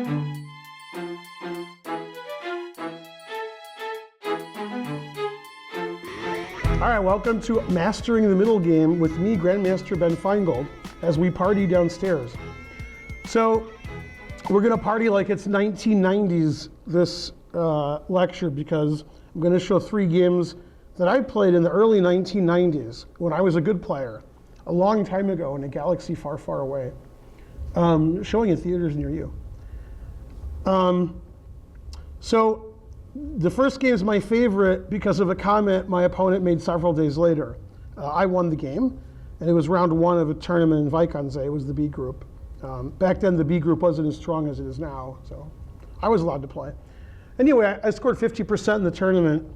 All right, welcome to Mastering the Middle Game with me, Grandmaster Ben Finegold, as we party downstairs. So we're going to party like it's 1990s this lecture, because I'm going to show 3 games that I played in the early 1990s when I was a good player, a long time ago in a galaxy far, far away, showing in theaters near you. So the first game is my favorite because of a comment my opponent made several days later. I won the game, and it was round 1 of a tournament in Vikonsee. It was the B group. Back then, the B group wasn't as strong as it is now, so I was allowed to play. Anyway, I scored 50% in the tournament,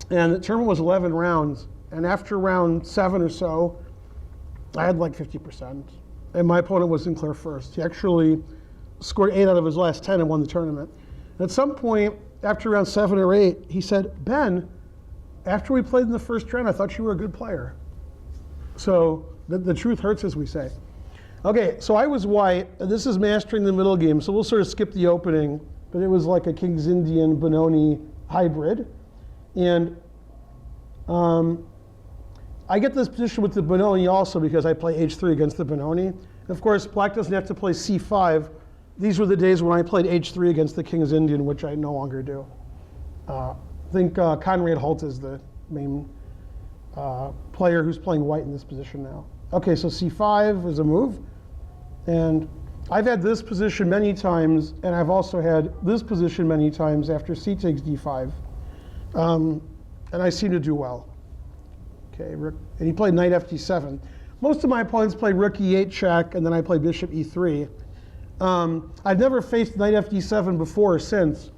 and the tournament was 11 rounds. And after round 7 or so, I had like 50%, and my opponent was in clear first. He actually scored 8 out of his last 10 and won the tournament. And at some point, after round 7 or 8, he said, "Ben, after we played in the first round, I thought you were a good player." So the truth hurts, as we say. Okay, so I was white, and this is Mastering the Middle Game, so we'll sort of skip the opening, but it was like a King's Indian Benoni hybrid. And I get this position with the Benoni also because I play H3 against the Benoni. And of course, black doesn't have to play C5. These were the days when I played H3 against the King's Indian, which I no longer do. I think Conrad Holt is the main player who's playing white in this position now. Okay, so C5 is a move. And I've had this position many times, and I've also had this position many times after C takes D5. And I seem to do well. Okay, and he played knight FD7. Most of my opponents play rook E8 check, and then I play bishop E3. I've never faced knight FD7 before or since.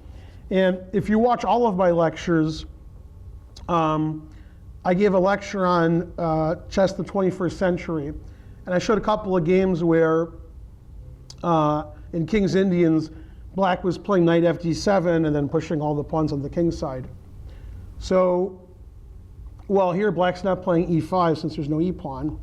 And if you watch all of my lectures, I gave a lecture on chess the 21st century. And I showed a couple of games where in King's Indians, black was playing knight FD7 and then pushing all the pawns on the king's side. So, well, here black's not playing E5 since there's no E pawn.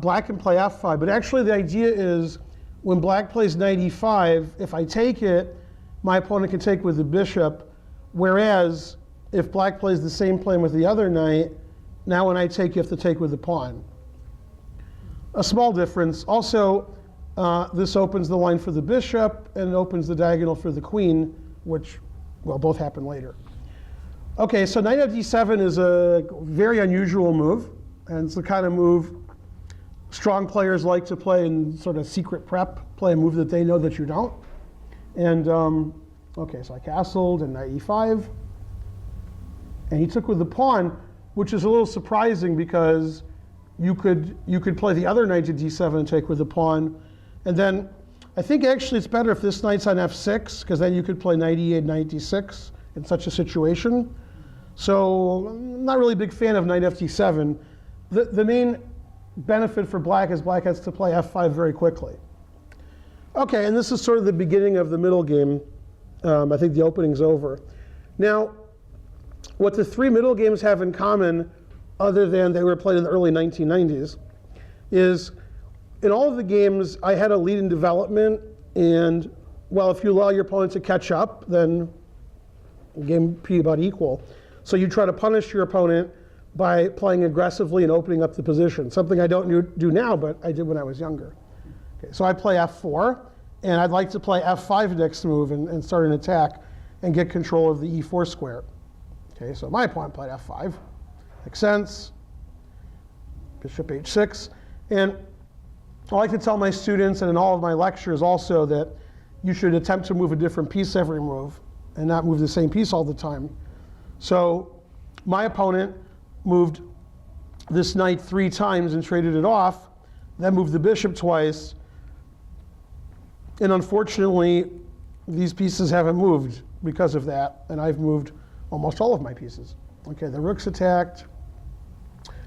Black can play F5, but actually the idea is when black plays knight E5, if I take it, my opponent can take with the bishop, whereas if black plays the same plan with the other knight, now when I take, you have to take with the pawn. A small difference. Also, this opens the line for the bishop and opens the diagonal for the queen, which, well, both happen later. Okay, so knight FD7 is a very unusual move, and it's the kind of move strong players like to play in sort of secret prep, play a move that they know that you don't. And okay, so I castled and knight E5. And he took with the pawn, which is a little surprising because you could play the other knight to D7 and take with the pawn. And then I think actually it's better if this knight's on F6, because then you could play knight E8, knight D6 in such a situation. So I'm not really a big fan of knight FD7. The main benefit for black is black has to play F5 very quickly. Okay, and this is sort of the beginning of the middle game. I think the opening's over. Now, what the 3 middle games have in common, other than they were played in the early 1990s, is in all of the games I had a lead in development, and well, if you allow your opponent to catch up, then the game would be about equal. So you try to punish your opponent by playing aggressively and opening up the position, something I don't do now, but I did when I was younger. Okay, so I play F4, and I'd like to play F5 next move and start an attack and get control of the E4 square. Okay, so my opponent played F5. Makes sense. Bishop H6. And I like to tell my students, and in all of my lectures also, that you should attempt to move a different piece every move and not move the same piece all the time. So my opponent moved this knight 3 times and traded it off, then moved the bishop twice. And unfortunately, these pieces haven't moved because of that, and I've moved almost all of my pieces. Okay, the rook's attacked,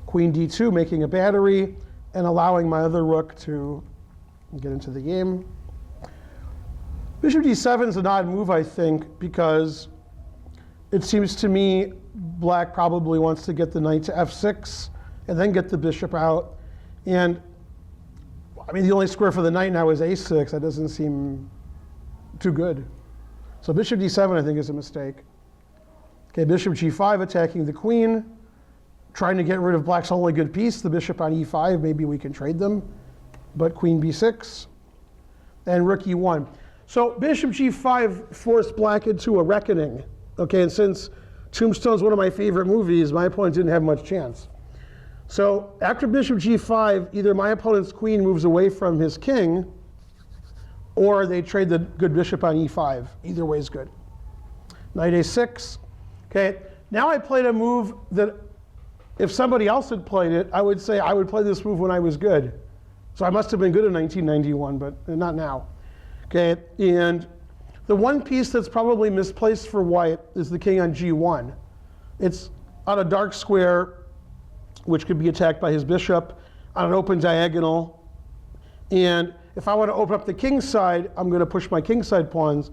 queen D2 making a battery, and allowing my other rook to get into the game. Bishop D7 is an odd move, I think, because it seems to me black probably wants to get the knight to F6 and then get the bishop out. And I mean, the only square for the knight now is A6. That doesn't seem too good. So bishop d7, I think, is a mistake. Okay, bishop g5 attacking the queen, trying to get rid of black's only good piece, the bishop on e5. Maybe we can trade them, but queen b6, and rook e1. So bishop g5 forced black into a reckoning. Okay, and since Tombstone's one of my favorite movies, my opponent didn't have much chance. So after bishop g5, either my opponent's queen moves away from his king, or they trade the good bishop on e5. Either way is good. Knight a6. Okay, now I played a move that if somebody else had played it, I would say I would play this move when I was good. So I must have been good in 1991, but not now. Okay, and the one piece that's probably misplaced for white is the king on g1. It's on a dark square, which could be attacked by his bishop, on an open diagonal. And if I want to open up the king side, I'm going to push my king side pawns.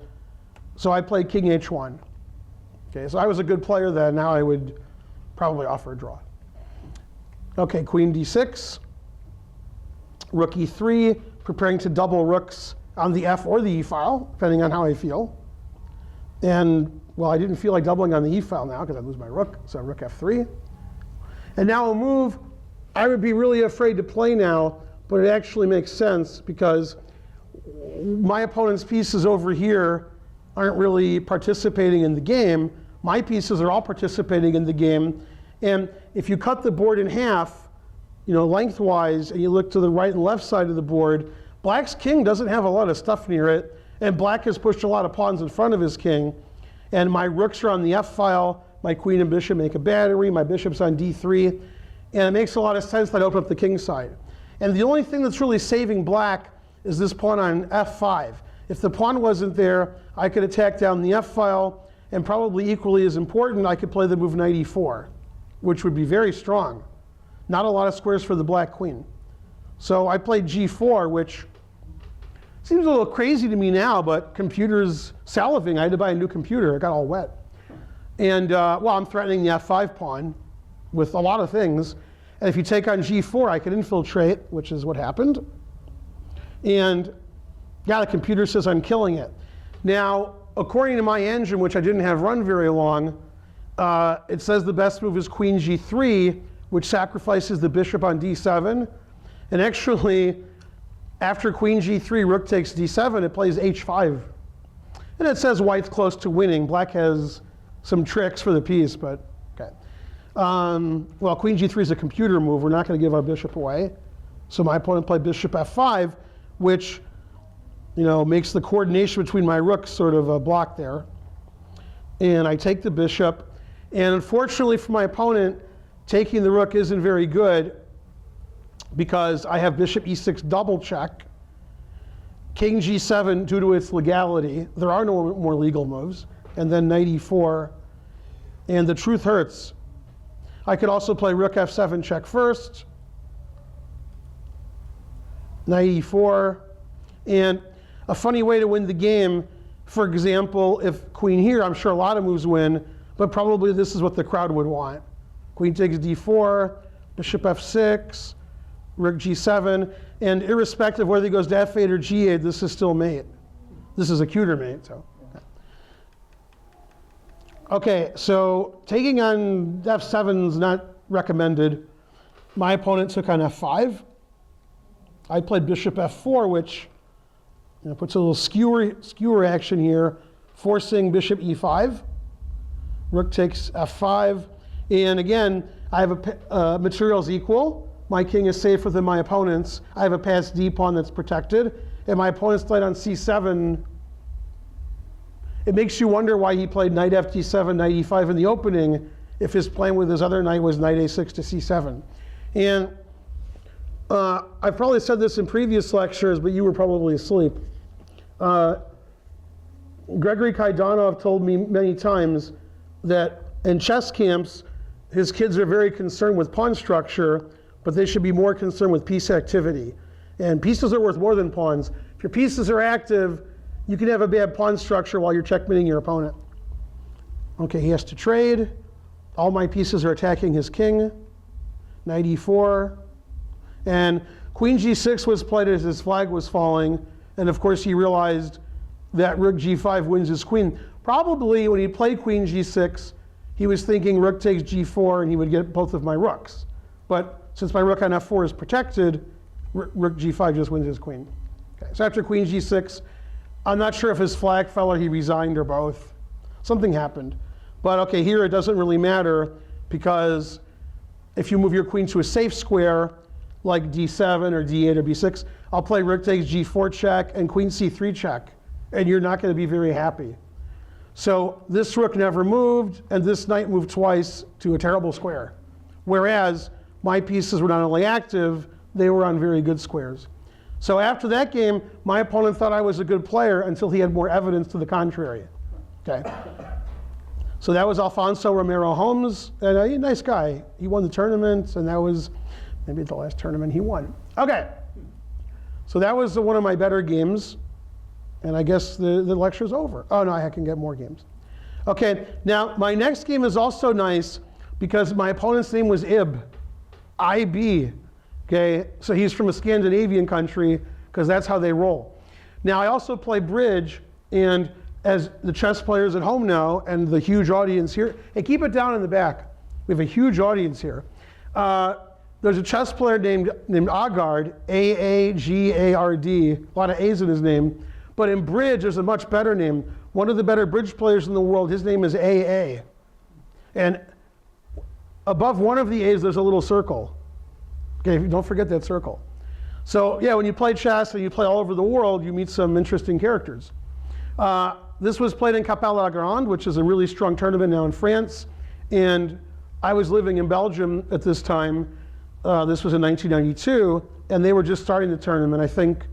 So I played king h1. Okay, so I was a good player then. Now I would probably offer a draw. Okay, queen d6, rook e3, preparing to double rooks on the f or the e file, depending on how I feel. And, well, I didn't feel like doubling on the e file now because I'd lose my rook, so rook f3. And now a move I would be really afraid to play now, but it actually makes sense because my opponent's pieces over here aren't really participating in the game. My pieces are all participating in the game. And if you cut the board in half, lengthwise, and you look to the right and left side of the board, black's king doesn't have a lot of stuff near it, and black has pushed a lot of pawns in front of his king. And my rooks are on the f file, my queen and bishop make a battery, my bishop's on d3, and it makes a lot of sense that I open up the king side. And the only thing that's really saving black is this pawn on f5. If the pawn wasn't there, I could attack down the f file, and probably equally as important, I could play the move knight e4, which would be very strong. Not a lot of squares for the black queen. So I played g4, which seems a little crazy to me now, but computers salivating. I had to buy a new computer. It got all wet. And I'm threatening the f5 pawn with a lot of things. And if you take on g4, I can infiltrate, which is what happened. And yeah, the computer says I'm killing it. Now, according to my engine, which I didn't have run very long, it says the best move is queen g3, which sacrifices the bishop on d7. And actually, after queen g3, rook takes d7, it plays h5. And it says white's close to winning. Black has some tricks for the piece, but okay. Well, queen g3 is a computer move. We're not going to give our bishop away. So my opponent played bishop f5, which makes the coordination between my rooks sort of a block there. And I take the bishop. And unfortunately for my opponent, taking the rook isn't very good because I have bishop e6 double check, king g7 due to its legality. There are no more legal moves. And then knight e4. And the truth hurts. I could also play rook f7 check first, knight e4. And a funny way to win the game, for example, if queen here, I'm sure a lot of moves win, but probably this is what the crowd would want. Queen takes d4, bishop f6, rook g7, and irrespective of whether he goes to f8 or g8, this is still mate. This is a cuter mate, so. Okay, so taking on f7 is not recommended. My opponent took on f5. I played bishop f4, which puts a little skewer action here, forcing bishop e5. Rook takes f5. And again, I have materials equal. My king is safer than my opponent's. I have a passed d pawn that's protected. And my opponent's knight on c7. It makes you wonder why he played knight fd7, knight e5 in the opening if his plan with his other knight was knight a6 to c7. And I've probably said this in previous lectures, but you were probably asleep. Gregory Kaidanov told me many times that in chess camps, his kids are very concerned with pawn structure, but they should be more concerned with piece activity. And pieces are worth more than pawns. If your pieces are active, you can have a bad pawn structure while you're checkmating your opponent. Okay, he has to trade. All my pieces are attacking his king. Knight e4. And queen g6 was played as his flag was falling. And of course he realized that rook g5 wins his queen. Probably when he played queen g6, he was thinking rook takes g4 and he would get both of my rooks. But since my rook on f4 is protected, rook g5 just wins his queen. Okay, so after queen g6, I'm not sure if his flag fell or he resigned or both. Something happened. But okay, here it doesn't really matter because if you move your queen to a safe square, like d7 or d8 or b6, I'll play rook takes g4 check and queen c3 check, and you're not going to be very happy. So this rook never moved, and this knight moved twice to a terrible square. Whereas my pieces were not only active, they were on very good squares. So after that game, my opponent thought I was a good player until he had more evidence to the contrary. Okay. So that was Alfonso Romero Holmes, and a nice guy. He won the tournament, and that was maybe the last tournament he won. Okay. So that was one of my better games, and I guess the lecture's over. Oh no, I can get more games. Okay, now my next game is also nice because my opponent's name was IB. Okay, so he's from a Scandinavian country because that's how they roll. Now I also play bridge, and as the chess players at home know, and the huge audience here, hey, keep it down in the back. We have a huge audience here. There's a chess player named Agard, A-A-G-A-R-D, a lot of A's in his name. But in bridge, there's a much better name. One of the better bridge players in the world, his name is A.A. And above one of the A's, there's a little circle. Okay, don't forget that circle. So yeah, when you play chess and you play all over the world, you meet some interesting characters. This was played in Capelle la Grande, which is a really strong tournament now in France. And I was living in Belgium at this time. This was in 1992, and they were just starting the tournament. I think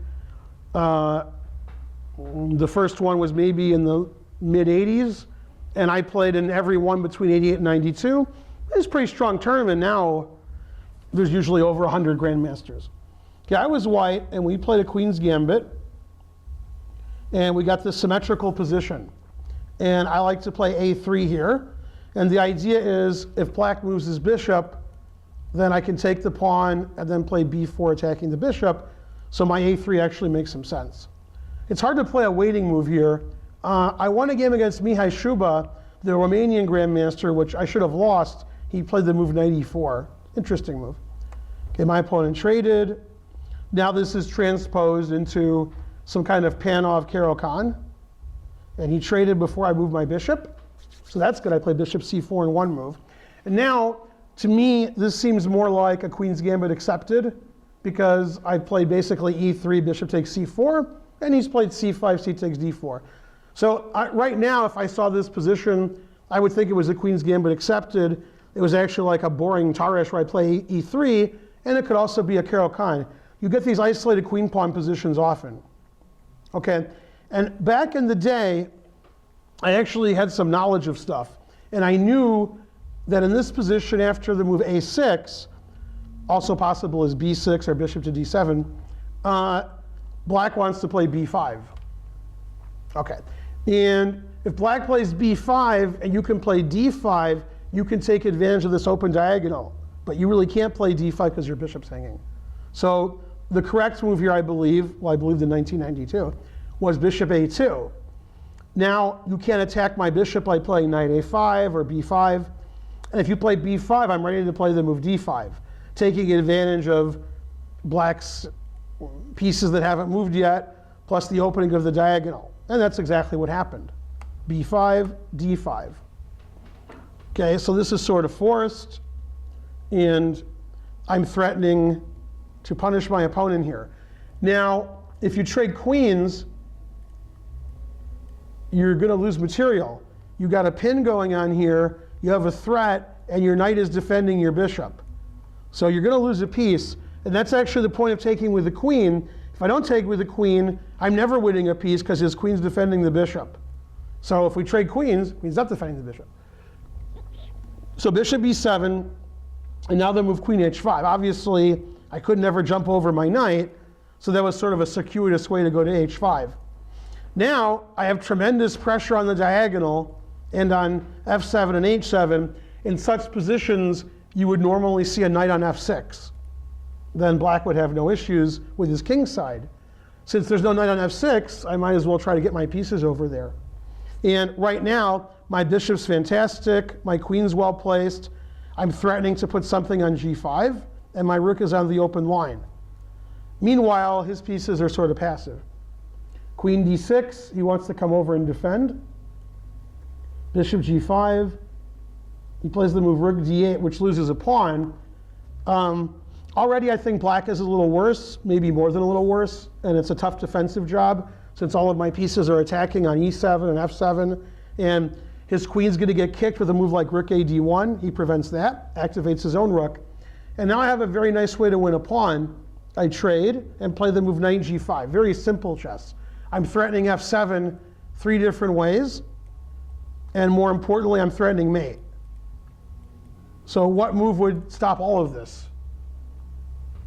the first one was maybe in the mid-'80s, and I played in every one between 88 and 92. It's a pretty strong tournament. Now there's usually over 100 grandmasters. Okay, I was white, and we played a queen's gambit, and we got this symmetrical position. And I like to play a3 here, and the idea is if black moves his bishop, then I can take the pawn and then play b4 attacking the bishop, so my a3 actually makes some sense. It's hard to play a waiting move here. I won a game against Mihai Shuba, the Romanian grandmaster, which I should have lost. He played the move knight e4. Interesting move. Okay, my opponent traded. Now this is transposed into some kind of Panov-Caro-Kann. And he traded before I moved my bishop. So that's good. I played bishop c4 in one move. And now, to me, this seems more like a queen's gambit accepted, because I played basically e3, bishop takes c4, and he's played c5, c takes d4. So right now, if I saw this position, I would think it was a queen's gambit accepted. It was actually like a boring Tarrasch where I play e3, and it could also be a Caro-Kann. You get these isolated queen pawn positions often. Okay, and back in the day, I actually had some knowledge of stuff, and I knew that in this position after the move a6, also possible as b6 or bishop to d7, black wants to play b5. Okay, and if black plays b5 and you can play d5, you can take advantage of this open diagonal, but you really can't play d5 because your bishop's hanging. So the correct move here, I believe in 1992, was bishop a2. Now you can't attack my bishop by playing knight a5 or b5. And if you play b5, I'm ready to play the move d5, taking advantage of black's pieces that haven't moved yet, plus the opening of the diagonal. And that's exactly what happened. b5, d5. Okay, so this is sort of forced, and I'm threatening to punish my opponent here. Now, if you trade queens, you're going to lose material. You got a pin going on here, you have a threat, and your knight is defending your bishop. So you're going to lose a piece, and that's actually the point of taking with the queen. If I don't take with the queen, I'm never winning a piece because his queen's defending the bishop. So if we trade queens, he's not defending the bishop. So bishop b7, and now they move queen h5. Obviously, I could never jump over my knight, so that was sort of a circuitous way to go to h5. Now, I have tremendous pressure on the diagonal and on f7 and h7. In such positions, you would normally see a knight on f6. Then black would have no issues with his king side. since there's no knight on f6, I might as well try to get my pieces over there. And right now, my bishop's fantastic, my queen's well placed, I'm threatening to put something on g5, and my rook is on the open line. Meanwhile, his pieces are sort of passive. Queen d6, he wants to come over and defend. Bishop g5, he plays the move rook d8, which loses a pawn. Already I think black is a little worse, maybe more than a little worse, and it's a tough defensive job since all of my pieces are attacking on e7 and f7, and his queen's going to get kicked with a move like rook a d1. He prevents that, activates his own rook. And now I have a very nice way to win a pawn. I trade and play the move knight g5. Very simple chess. I'm threatening f7 3 different ways, and more importantly, I'm threatening mate. So what move would stop all of this?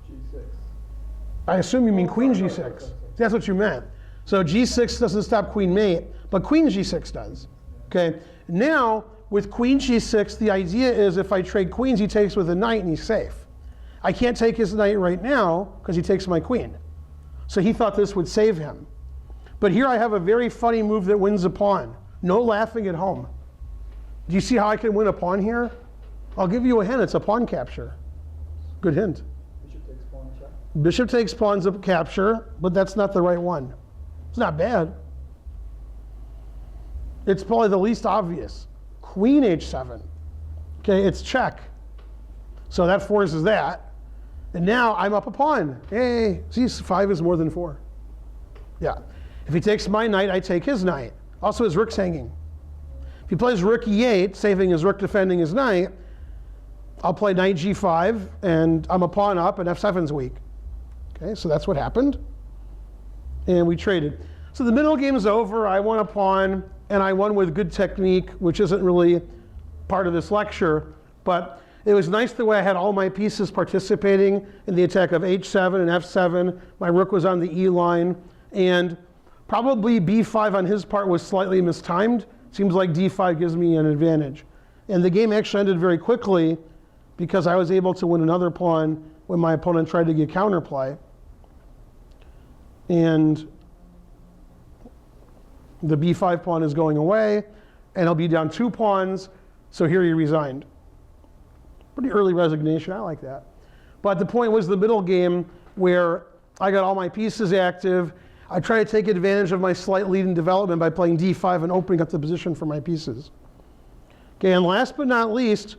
G6. I assume you mean queen g6. That's what you meant. So g6 doesn't stop queen mate, but queen g6 does. Okay. Now, with queen g6, the idea is if I trade queens, he takes with a knight and he's safe. I can't take his knight right now because he takes my queen. So he thought this would save him. But here I have a very funny move that wins a pawn. No laughing at home. Do you see how I can win a pawn here? I'll give you a hint. It's a pawn capture. Good hint. Bishop takes pawn check. Bishop takes pawns up capture, but that's not the right one. It's not bad. It's probably the least obvious. Queen h7. Okay, it's check. So that forces that. And now I'm up a pawn. Hey, see, 5 is more than 4. Yeah. If he takes my knight, I take his knight. Also, his rook's hanging. If he plays rook e8, saving his rook, defending his knight, I'll play knight g5, and I'm a pawn up, and f7's weak. Okay, so that's what happened. And we traded. So the middle game is over. I won a pawn, and I won with good technique, which isn't really part of this lecture. But it was nice the way I had all my pieces participating in the attack of h7 and f7. My rook was on the e line. And probably b5 on his part was slightly mistimed. Seems like d5 gives me an advantage. And the game actually ended very quickly because I was able to win another pawn when my opponent tried to get counterplay. And the b5 pawn is going away, and he'll be down 2 pawns, so here he resigned. Pretty early resignation, I like that. But the point was the middle game where I got all my pieces active. I try to take advantage of my slight lead in development by playing d5 and opening up the position for my pieces. Okay, and last but not least,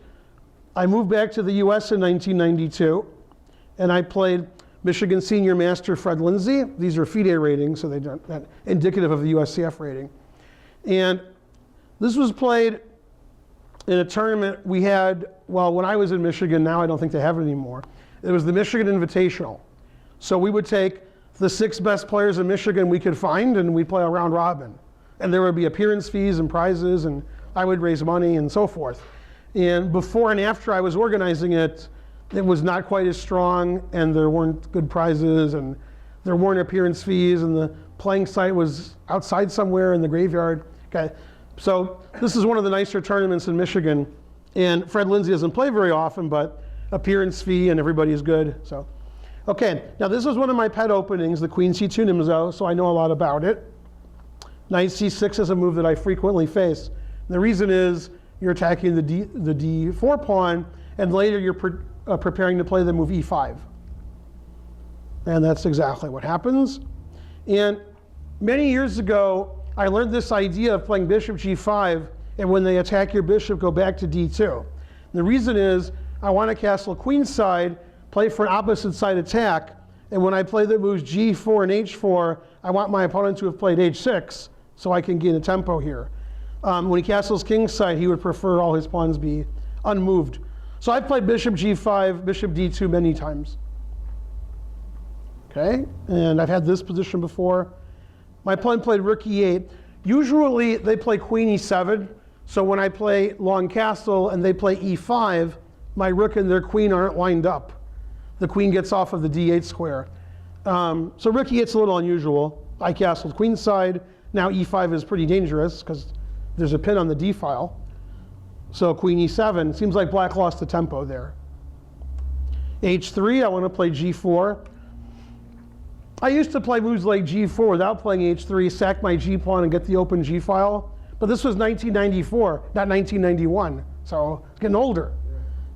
I moved back to the US in 1992, and I played Michigan senior master Fred Lindsay. These are FIDE ratings, so they're not indicative of the USCF rating. And this was played in a tournament we had, well, when I was in Michigan, now I don't think they have it anymore. It was the Michigan Invitational. So we would take the 6 best players in Michigan we could find, and we'd play a round robin. And there would be appearance fees and prizes, and I would raise money and so forth. And before and after I was organizing it, it was not quite as strong, and there weren't good prizes, and there weren't appearance fees, and the playing site was outside somewhere in the graveyard. Okay, so this is one of the nicer tournaments in Michigan, and Fred Lindsay doesn't play very often, but appearance fee and everybody is good. So, okay, now this was one of my pet openings, the Queen C2 Nimzo, so I know a lot about it. Knight C6 is a move that I frequently face. And the reason is you're attacking the D4 pawn, and later you're preparing to play the move E5. And that's exactly what happens. And many years ago, I learned this idea of playing bishop G5, and when they attack your bishop, go back to D2. And the reason is I want to castle queenside, play for an opposite side attack, and when I play the moves G4 and H4, I want my opponent to have played H6, so I can gain a tempo here. When he castles kingside, he would prefer all his pawns be unmoved. So I've played bishop G5, bishop D2 many times. Okay, and I've had this position before. My opponent played rook E8. Usually they play queen E7, so when I play long castle and they play E5, my rook and their queen aren't lined up. The queen gets off of the D8 square. So rook E8's a little unusual. I castled queenside. Now E5 is pretty dangerous because there's a pin on the D file. So queen E7, seems like black lost the tempo there. H3, I want to play G4. I used to play moves like g4 without playing h3, sack my g pawn and get the open g file. But this was 1994, not 1991. So it's getting older.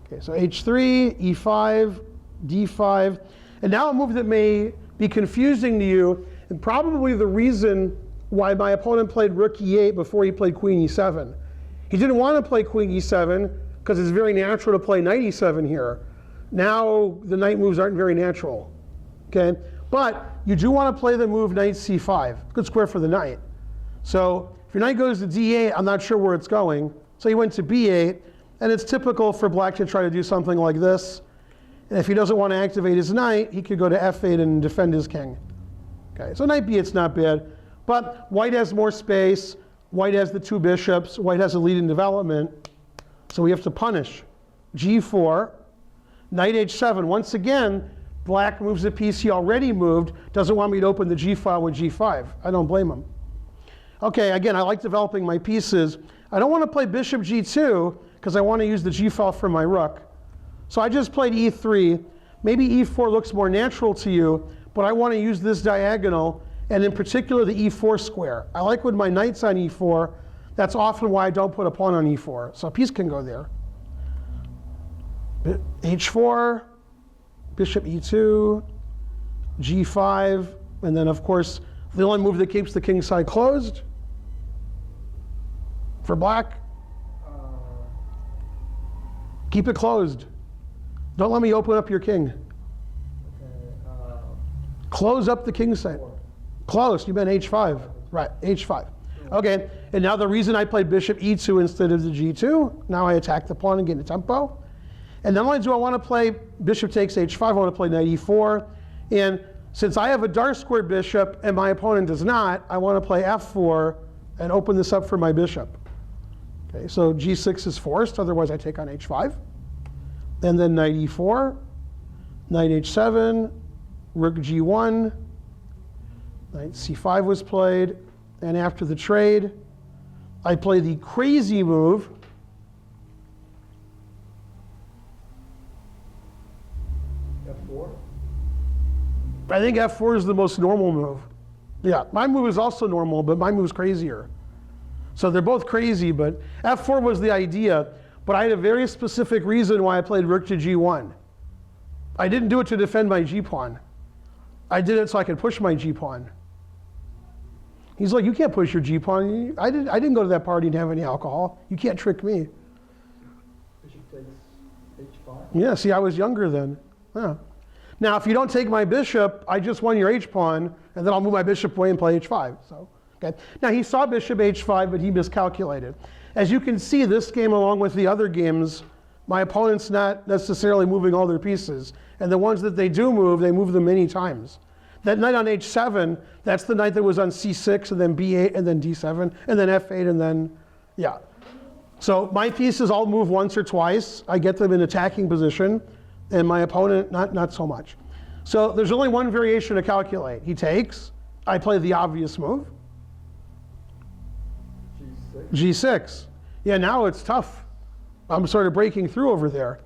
Okay, so h3, e5, d5. And now a move that may be confusing to you, and probably the reason why my opponent played rook e8 before he played queen e7. He didn't want to play queen e7 because it's very natural to play knight e7 here. Now the knight moves aren't very natural. Okay? But you do want to play the move knight c5. Good square for the knight. So if your knight goes to d8, I'm not sure where it's going. So he went to b8, and it's typical for black to try to do something like this. And if he doesn't want to activate his knight, he could go to f8 and defend his king. Okay, so knight b8's not bad. But white has more space. White has the two bishops. White has a lead in development. So we have to punish. g4, knight h7. Once again, black moves a piece he already moved, doesn't want me to open the g file with g5. I don't blame him. Okay, again, I like developing my pieces. I don't want to play bishop g2 because I want to use the g file for my rook. So I just played e3. Maybe e4 looks more natural to you, but I want to use this diagonal, and in particular the e4 square. I like when my knight's on e4. That's often why I don't put a pawn on e4. So a piece can go there. h4, bishop e2, g5, and then of course the only move that keeps the king side closed for black. Keep it closed. Don't let me open up your king. Close up the king side. Close, you meant h5. Right, h5. Okay, and now the reason I played bishop e2 instead of the g2, now I attack the pawn and get a tempo. And not only do I want to play bishop takes h5, I want to play knight e4. And since I have a dark squared bishop and my opponent does not, I want to play f4 and open this up for my bishop. Okay, so g6 is forced, otherwise I take on h5. And then knight e4, knight h7, rook g1, knight c5 was played. And after the trade, I play the crazy move. f4? I think f4 is the most normal move. Yeah, my move is also normal, but my move is crazier. So they're both crazy, but f4 was the idea. But I had a very specific reason why I played rook to g1. I didn't do it to defend my g-pawn. I did it so I could push my g-pawn. He's like, you can't push your g-pawn. I didn't go to that party and have any alcohol. You can't trick me. Bishop takes h5? Yeah, see, I was younger then. Yeah. Now, if you don't take my bishop, I just won your h-pawn, and then I'll move my bishop away and play h5. So, okay. Now, he saw bishop h5, but he miscalculated. As you can see, this game, along with the other games, my opponent's not necessarily moving all their pieces. And the ones that they do move, they move them many times. That knight on h7, that's the knight that was on c6, and then b8, and then d7, and then f8, and then, yeah. So my pieces all move once or twice. I get them in attacking position, and my opponent, not so much. So there's only one variation to calculate. He takes, I play the obvious move. G6. Yeah, now it's tough. I'm sort of breaking through over there.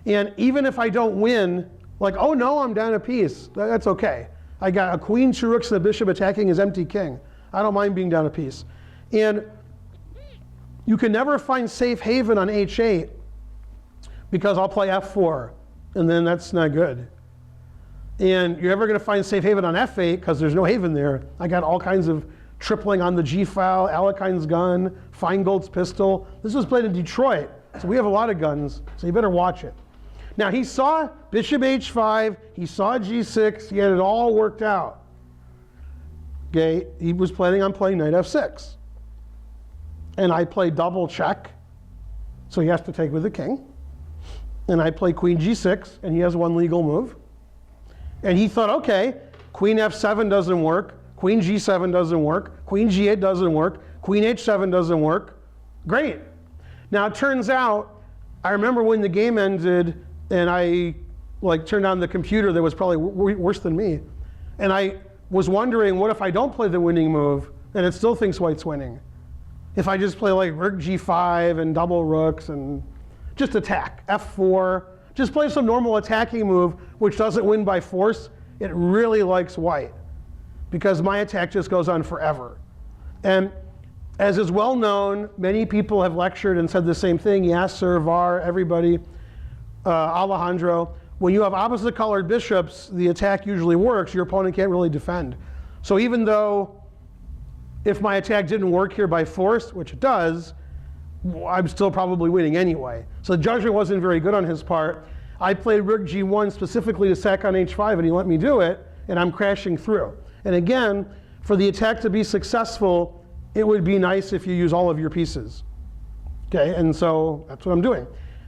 And even if I don't win, like, oh no, I'm down a piece, that's okay. I got a queen, two rooks, and a bishop attacking his empty king. I don't mind being down a piece. And you can never find safe haven on h8 because I'll play f4, and then that's not good. And you're never going to find safe haven on f8 because there's no haven there. I got all kinds of tripling on the g file, Alekine's gun, Finegold's pistol. This was played in Detroit, so we have a lot of guns, so you better watch it. Now he saw bishop h5, he saw g6, he had it all worked out. Okay, he was planning on playing knight f6. And I play double check, so he has to take with the king. And I play queen g6, and he has one legal move. And he thought, okay, queen f7 doesn't work, queen g7 doesn't work, queen g8 doesn't work, queen h7 doesn't work. Great. Now it turns out, I remember when the game ended, and I turned on the computer that was probably worse than me. And I was wondering, what if I don't play the winning move, and it still thinks white's winning? If I just play like rook g5 and double rooks and just attack, f4, just play some normal attacking move which doesn't win by force, it really likes white. because my attack just goes on forever. And as is well known, many people have lectured and said the same thing, Yasser, Var, everybody, Alejandro. When you have opposite colored bishops, the attack usually works. Your opponent can't really defend. So even though if my attack didn't work here by force, which it does, I'm still probably winning anyway. So the judgment wasn't very good on his part. I played rook g1 specifically to sack on h5, and he let me do it, and I'm crashing through. And again, for the attack to be successful, it would be nice if you use all of your pieces. Okay, and so that's what I'm doing.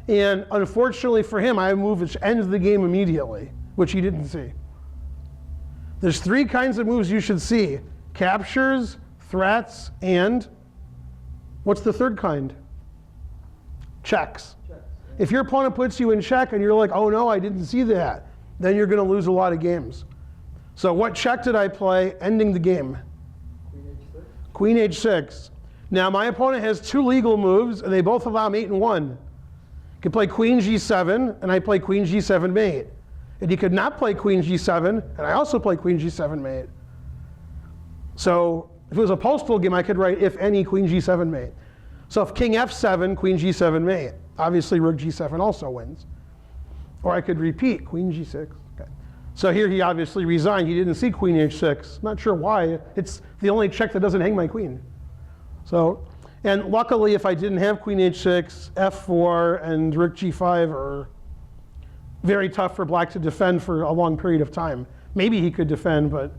And unfortunately for him, I have a move which ends the game immediately, which he didn't see. There's 3 kinds of moves you should see: captures, threats, and what's the third kind? Checks. If your opponent puts you in check and you're like, oh no, I didn't see that, then you're going to lose a lot of games. So what check did I play ending the game? Queen h6. Now my opponent has 2 legal moves, and they both allow mate in 1. He could play queen g7, and I play queen g7 mate. And he could not play queen g7, and I also play queen g7 mate. So if it was a postal game, I could write if any queen g7 mate. So if king f7, queen g7 mate, obviously rook g7 also wins. Or I could repeat queen g6. Okay. So here he obviously resigned. He didn't see queen h6. Not sure why. It's the only check that doesn't hang my queen. So, and luckily if I didn't have queen h6, f4, and rook g5 are very tough for black to defend for a long period of time. Maybe he could defend, but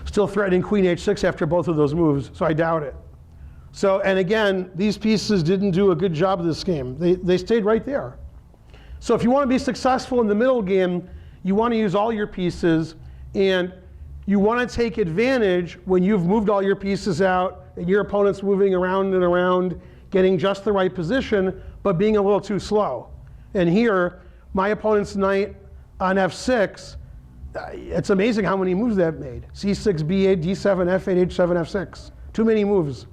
still threatening queen h6 after both of those moves, so I doubt it. So, and again, these pieces didn't do a good job of this game. They stayed right there. So if you want to be successful in the middle game, you want to use all your pieces, and you want to take advantage when you've moved all your pieces out and your opponent's moving around and around, getting just the right position, but being a little too slow. And here, my opponent's knight on f6, it's amazing how many moves that made. c6, b8, d7, f8, h7, f6. Too many moves.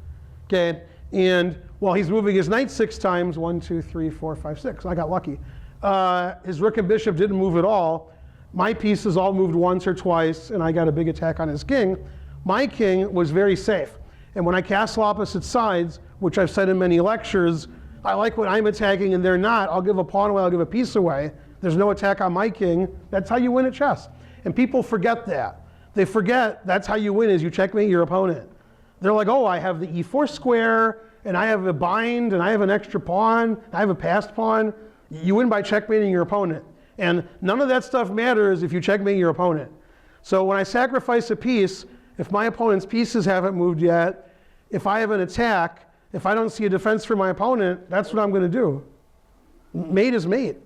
Okay, and while he's moving his knight 6 times, 1, 2, 3, 4, 5, 6, I got lucky. His rook and bishop didn't move at all. My pieces all moved once or twice, and I got a big attack on his king. My king was very safe. And when I castle opposite sides, which I've said in many lectures, I like when I'm attacking and they're not. I'll give a pawn away, I'll give a piece away. There's no attack on my king. That's how you win at chess. And people forget that. They forget that's how you win, is you checkmate your opponent. They're like, oh, I have the e4 square, and I have a bind, and I have an extra pawn, I have a passed pawn. You win by checkmating your opponent. And none of that stuff matters if you checkmate your opponent. So when I sacrifice a piece, if my opponent's pieces haven't moved yet, if I have an attack, if I don't see a defense for my opponent, that's what I'm going to do. Mate is mate.